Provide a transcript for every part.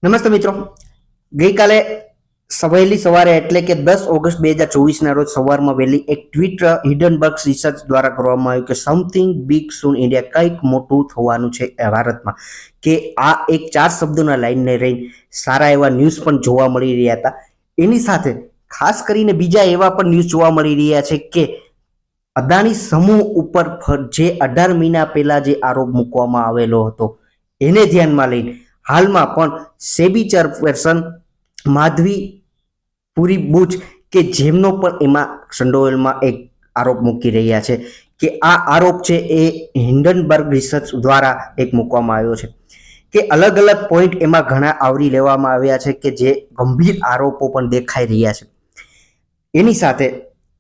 નમસ્તે મિત્રો, ગઈકાલે વહેલી સવારે એટલે કે 10 ઓગસ્ટ 2024 રોજ સવારમાં વહેલી એક ટ્વીટ હિડનબર્ગ રિસર્ચ દ્વારા કરવામાં આવ્યું કે સમથિંગ બિગ સૂન ઇન્ડિયા, કંઈક મોટું થવાનું છે ભારતમાં. કે આ એક 4 શબ્દોના લાઈનને રહી સારા એવા ન્યૂઝ પણ જોવા મળી રહ્યા હતા. એની સાથે ખાસ કરીને બીજા એવા પણ ન્યૂઝ જોવા મળી રહ્યા છે કે અદાણી સમૂહ ઉપર જે 18 મહિના પહેલા જે આરોપ મૂકવામાં આવેલો હતો એને ધ્યાનમાં લઈને હાલમાં પણ સેબી ચેરપર્સન માધવી પુરી બુચ કે જેમનો પણ એમાં સંડોવલમાં એક આરોપ મૂકી રહ્યા છે કે આ આરોપ છે એ હિન્ડનબર્ગ રિસર્ચ દ્વારા એક મૂકવામાં આવ્યો છે કે અલગ અલગ પોઈન્ટ એમાં ઘણા આવરી લેવામાં આવ્યા છે કે જે ગંભીર આરોપો પણ દેખાઈ રહ્યા છે. એની સાથે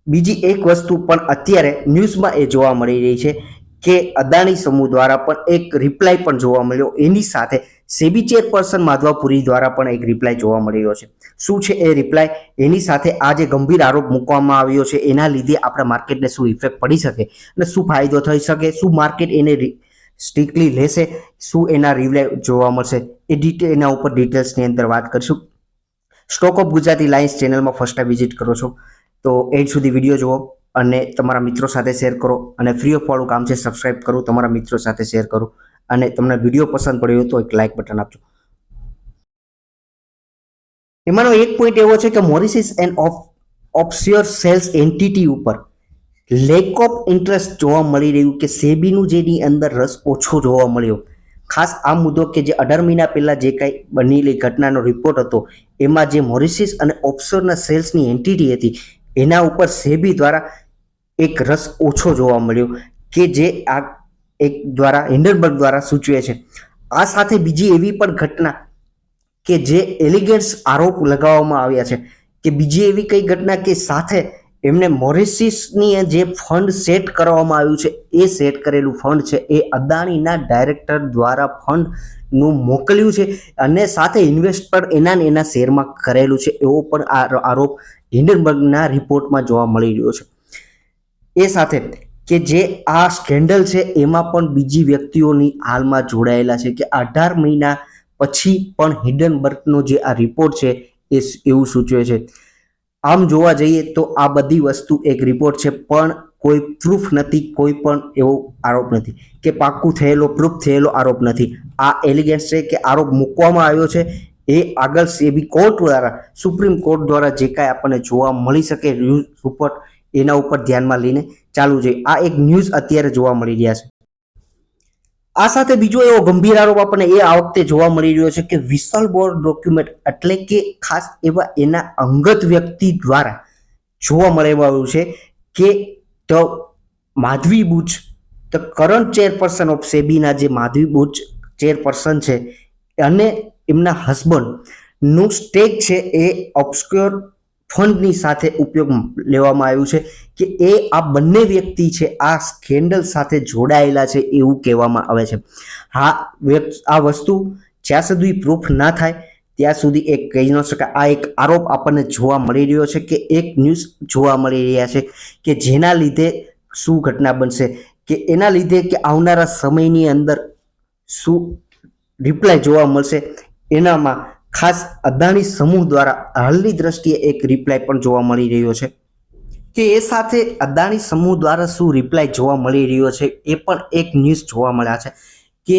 બીજી એક વસ્તુ પણ અત્યારે ન્યૂઝમાં એ જોવા મળી રહી છે કે અદાણી સમૂહ દ્વારા પણ એક રિપ્લાય પણ જોવા મળ્યો. એની સાથે સેબી ચેરપર્સન માધવાપુરી દ્વારા પણ એક રિપ્લાય જોવા મળી રહ્યો છે. શું છે એ રિપ્લાય? એની સાથે આ જે ગંભીર આરોપ મૂકવામાં આવ્યો છે એના લીધે આપણા માર્કેટને શું ઇફેક્ટ પડી શકે અને શું ફાયદો થઈ શકે, શું માર્કેટ એને સ્ટ્રિક્ટલી લેશે, શું એના રિપ્લાય જોવા મળશે, એના ઉપર ડિટેલ્સની અંદર વાત કરીશું. સ્ટોક ઓફ ગુજરાતી લાઇન્સ ચેનલમાં ફર્સ્ટ ટાઈમ વિઝિટ કરો છો તો એન્ડ સુધી વિડીયો જુઓ અને તમારા મિત્રો સાથે શેર કરો અને ફ્રી ઓફ વાળું કામ છે સબસ્ક્રાઇબ કરો, તમારા મિત્રો સાથે શેર કરો અને તમને વિડીયો પસંદ પડ્યો તો એક લાઇક બટન આપજો. એમાંનો એક પોઈન્ટ એવો છે કે Mauritius and offshore sales entity ઉપર લેક ઓફ ઇન્ટરેસ્ટ જોવા મળી રહ્યું કે સેબીનું જેની અંદર રસ ઓછો જોવા મળ્યો. ખાસ આ મુદ્દો કે જે 18 મહિના પહેલા જે કાંઈ બનેલી ઘટનાનો રિપોર્ટ હતો એમાં જે મોરિશિયસ અને ઓફશોરના સેલ્સની એન્ટિટી હતી એના ઉપર સેબી દ્વારા એક રસ ઓછો જોવા મળ્યો કે જે આ એક દ્વારા હિન્ડનબર્ગ દ્વારા સૂચવે છે. આ સાથે બીજી એવી પણ ઘટના કે જે એલિગેન્સ આરોપ લગાવવામાં આવ્યા છે કે બીજી એવી કઈ ઘટના કે સાથે એમને મોરિશિયસની જે ફંડ સેટ કરવામાં આવ્યું છે એ સેટ કરેલું ફંડ છે એ અદાણીના ડાયરેક્ટર દ્વારા ફંડનું મોકલ્યું છે અને સાથે ઇન્વેસ્ટ પણ એના શેરમાં કરેલું છે એવો પણ આરોપ હિન્ડનબર્ગના રિપોર્ટમાં જોવા મળી રહ્યો છે. એ સાથે કે જે આ સ્કેન્ડલ છે એમાં પણ બીજી વ્યક્તિઓની હાલમાં જોડાયેલા છે કે 18 મહિના પછી પણ હિન્ડનબર્ગનો જે આ રિપોર્ટ છે એ એવું સૂચવે છે. આમ જોવા જઈએ તો આ બધી વસ્તુ એક રિપોર્ટ છે પણ કોઈ પ્રૂફ નથી, કોઈ પણ એવો આરોપ નથી કે પાક્કું થયેલો પ્રૂફ થયેલો આરોપ નથી. આ એલિગેન્સ છે કે આરોપ મૂકવામાં આવ્યો છે એ આગળ સેબી કોર્ટ દ્વારા, સુપ્રીમ કોર્ટ દ્વારા જે કાંઈ આપણને જોવા મળી શકે રિપોર્ટ એના ઉપર ધ્યાનમાં લઈને ચાલુ છે. આ એક ન્યૂઝ અત્યારે જોવા મળી રહ્યા છે. આ સાથે બીજો એવો ગંભીર આરોપ આપણને એ આ વખતે જોવા મળી રહ્યો છે કે વિસલ બોર ડોક્યુમેન્ટ એટલે કે ખાસ એવા એના અંગત વ્યક્તિ દ્વારા જોવા મળેલું છે કે the Madhabi Buch, the current chairperson of સેબીના જે માધવી બુચ ચેરપર્સન છે અને એમના હસબન્ડનું સ્ટેક છે એ ઓબ્સ્ક્યોર ફંડની સાથે ઉપયોગ લેવામાં આવ્યું છે કે એ આ બંને વ્યક્તિ છે આ સ્કેન્ડલ સાથે જોડાયેલા છે એવું કહેવામાં આવે છે. હા, આ વસ્તુ જ્યાં સુધી પ્રૂફ ના થાય ત્યાં સુધી એક કહી ન શકાય. આ એક આરોપ આપણને જોવા મળી રહ્યો છે કે એક ન્યૂઝ જોવા મળી રહ્યા છે કે જેના લીધે શું ઘટના બનશે કે એના લીધે કે આવનારા સમયની અંદર શું રિપ્લાય જોવા મળશે એનામાં ખાસ અદાણી સમૂહ દ્વારા હાલની દ્રષ્ટિએ એક રિપ્લાય પણ જોવા મળી રહ્યો છે કે એ સાથે અદાણી સમૂહ દ્વારા શું રિપ્લાય જોવા મળી રહ્યો છે એ પણ એક ન્યૂઝ જોવા મળ્યા છે કે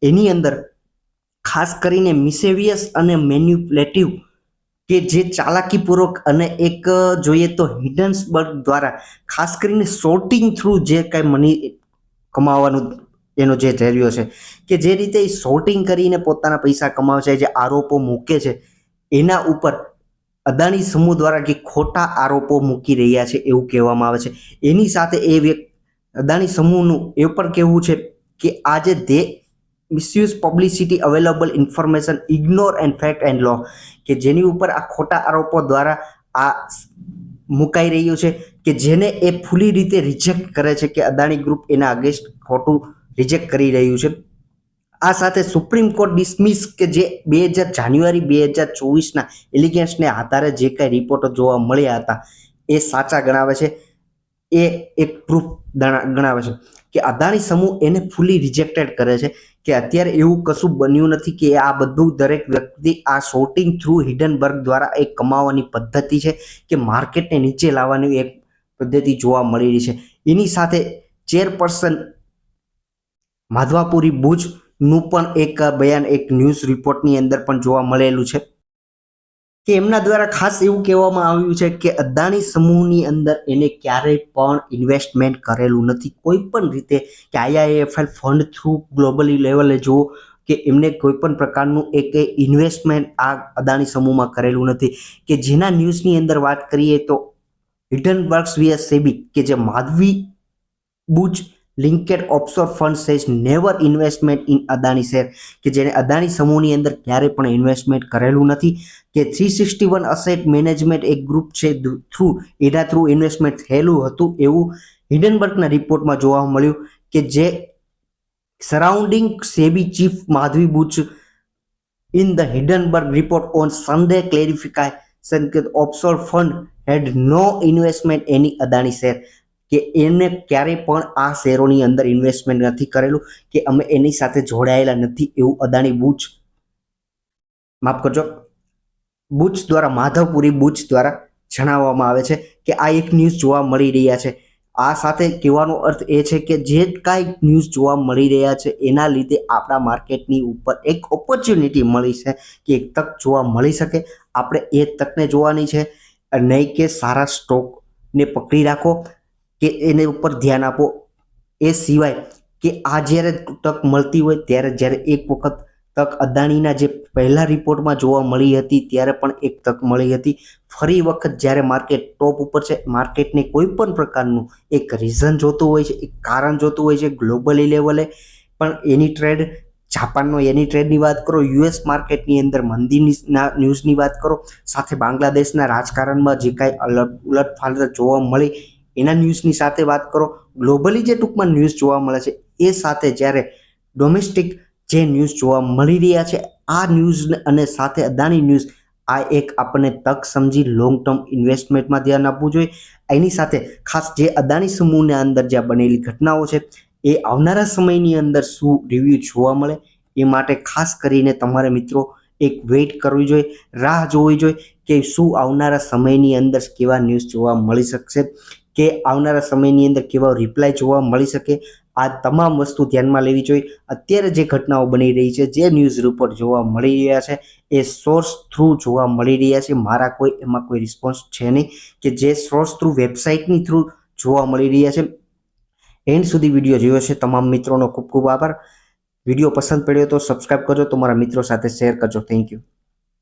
એની અંદર ખાસ કરીને મિસેવિયસ અને મેન્યુપ્યુલેટિવ કે જે ચાલાકીપૂર્વક અને એક જોઈએ તો હિડનબર્ગ દ્વારા ખાસ કરીને સોર્ટિંગ થ્રુ જે કાંઈ મની કમાવાનું એનો જે ધૈર્ય છે કે જે રીતે એ સોર્ટિંગ કરીને પોતાના પૈસા કમાવે છે, જે આરોપો મૂકે છે એના ઉપર અદાણી સમૂહ દ્વારા કે ખોટા આરોપો મૂકી રહ્યા છે એવું કહેવામાં આવે છે. એની સાથે એ અદાણી સમૂહનું એ પણ કહેવું છે કે આજે they misuse publicity available information ignore and fact and law કે જેની ઉપર આ ખોટા આરોપો દ્વારા આ મુકાઈ રહ્યું છે કે જેને એ ફૂલી રીતે રિજેક્ટ કરે છે કે અદાણી ગ્રુપ એના અગેન્સ્ટ ખોટું રિજેક્ટ કરી રહ્યું છે. આ સાથે સુપ્રીમ કોર્ટ ડિસમિસ કે જે જાન્યુઆરી 2024ના એલિગેન્સને આધારે જે કાંઈ રિપોર્ટો જોવા મળ્યા હતા એ સાચા ગણાવે છે, એ એક પ્રૂફ ગણાવે છે. કે અદાણી સમૂહ એને ફૂલી રિજેક્ટેડ કરે છે કે અત્યારે એવું કશું બન્યું નથી કે આ બધું દરેક વ્યક્તિ આ શોર્ટિંગ થ્રુ હિડનબર્ગ દ્વારા એક કમાવાની પદ્ધતિ છે કે માર્કેટને નીચે લાવવાની એક પદ્ધતિ જોવા મળી રહી છે. એની સાથે ચેરપર્સન માધવાપુરી બુચનું પણ એક બયાન એક ન્યૂઝ રિપોર્ટની અંદર પણ જોવા મળેલું છે કે એમના દ્વારા ખાસ એવું કહેવામાં આવ્યું છે કે અદાણી સમૂહની અંદર એને ક્યારેય પણ ઇન્વેસ્ટમેન્ટ કરેલું નથી કોઈ પણ રીતે, કે IIFL ફંડ થ્રુ ગ્લોબલી લેવલે જુઓ કે એમને કોઈ પણ પ્રકારનું એક ઇન્વેસ્ટમેન્ટ આ અદાણી સમૂહમાં કરેલું નથી. કે જેના ન્યૂઝની અંદર વાત કરીએ તો હિડનબર્ગ્સ vs સેબી કે જે Madhabi Buch linked offshore fund says never investment in Adani share, કે જેને અદાણી સમૂહની અંદર ક્યારેય પણ ઇન્વેસ્ટમેન્ટ કરેલું નથી. કે 361 અસેટ મેનેજમેન્ટ એક ગ્રુપ છે એના થ્રુ ઇન્વેસ્ટમેન્ટ થયેલું હતું એવું હિડનબર્ગના રિપોર્ટમાં જોવા મળ્યું કે જે surrounding SEBI chief Madhavi Buch in the Hindenburg report on Sunday clarification that offshore fund had no investment any Adani share, કે એને ક્યારેય પણ આ શેરોની અંદર ઇન્વેસ્ટમેન્ટ નથી કરેલું કે અમે એની સાથે જોડાયેલા નથી એવું અદાણી બુચ બુચ દ્વારા માધવપુરી બુચ દ્વારા જણાવવામાં આવે છે કે આ એક ન્યૂઝ જોવા મળી રહ્યા છે. આ સાથે કહેવાનો અર્થ એ છે કે જે કાંઈ ન્યૂઝ જોવા મળી રહ્યા છે એના લીધે આપણા માર્કેટની ઉપર એક ઓપોર્ચ્યુનિટી મળી છે કે એક તક જોવા મળી શકે. આપણે એ તકને જોવાની છે, નહીં કે સારા સ્ટોકને પકડી રાખો કે એને ઉપર ધ્યાન આપો. એ સિવાય કે આ જ્યારે તક મળતી હોય ત્યારે જ્યારે એક વખત તક અદાણીના જે પહેલા રિપોર્ટમાં જોવા મળી હતી ત્યારે પણ એક તક મળી હતી. ફરી વખત જ્યારે માર્કેટ ટોપ ઉપર છે, માર્કેટને કોઈ પણ પ્રકારનું એક રીઝન જોતું હોય છે, એક કારણ જોતું હોય છે ગ્લોબલી લેવલે પણ એની ટ્રેડ, જાપાનનો એની ટ્રેડની વાત કરો, US માર્કેટની અંદર મંદીની ન્યૂઝની વાત કરો, સાથે બાંગ્લાદેશના રાજકારણમાં જે કાંઈ ઉલટફાલટ જોવા મળી એના ન્યૂઝની સાથે વાત કરો, ગ્લોબલી જે ટૂંકમાં ન્યૂઝ જોવા મળે છે એ સાથે જ્યારે ડોમેસ્ટિક જે ન્યૂઝ જોવા મળી રહ્યા છે આ ન્યૂઝ અને સાથે અદાણી ન્યૂઝ, આ એક આપણને તક સમજી લોંગ ટર્મ ઇન્વેસ્ટમેન્ટમાં ધ્યાન આપવું જોઈએ. એની સાથે ખાસ જે અદાણી સમૂહના અંદર જ્યાં બનેલી ઘટનાઓ છે એ આવનારા સમયની અંદર શું રિવ્યૂ જોવા મળે એ માટે ખાસ કરીને તમારે મિત્રો એક વેઇટ કરવી જોઈએ, રાહ જોવી જોઈએ કે શું આવનારા સમયની અંદર કેવા ન્યૂઝ જોવા મળી શકશે, કે આવનારા સમયની અંદર કેવા રિપ્લાય જોવા મળી શકે. આ તમામ વસ્તુ ધ્યાનમાં લેવી જોઈએ. અત્યારે જે ઘટનાઓ બની રહી છે, જે ન્યૂઝ રિપોર્ટ જોવા મળી રહ્યા છે એ સોર્સ થ્રુ જોવા મળી રહ્યા છે. મારા એમાં કોઈ રિસ્પોન્સ છે નહીં કે જે સોર્સ થ્રુ વેબસાઇટની થ્રુ જોવા મળી રહ્યા છે. એન્ડ સુધી વિડીયો જોયો છે તમામ મિત્રોનો ખૂબ ખૂબ આભાર. વિડીયો પસંદ પડ્યો તો સબસ્ક્રાઇબ કરજો, તમારા મિત્રો સાથે શેર કરજો. Thank you.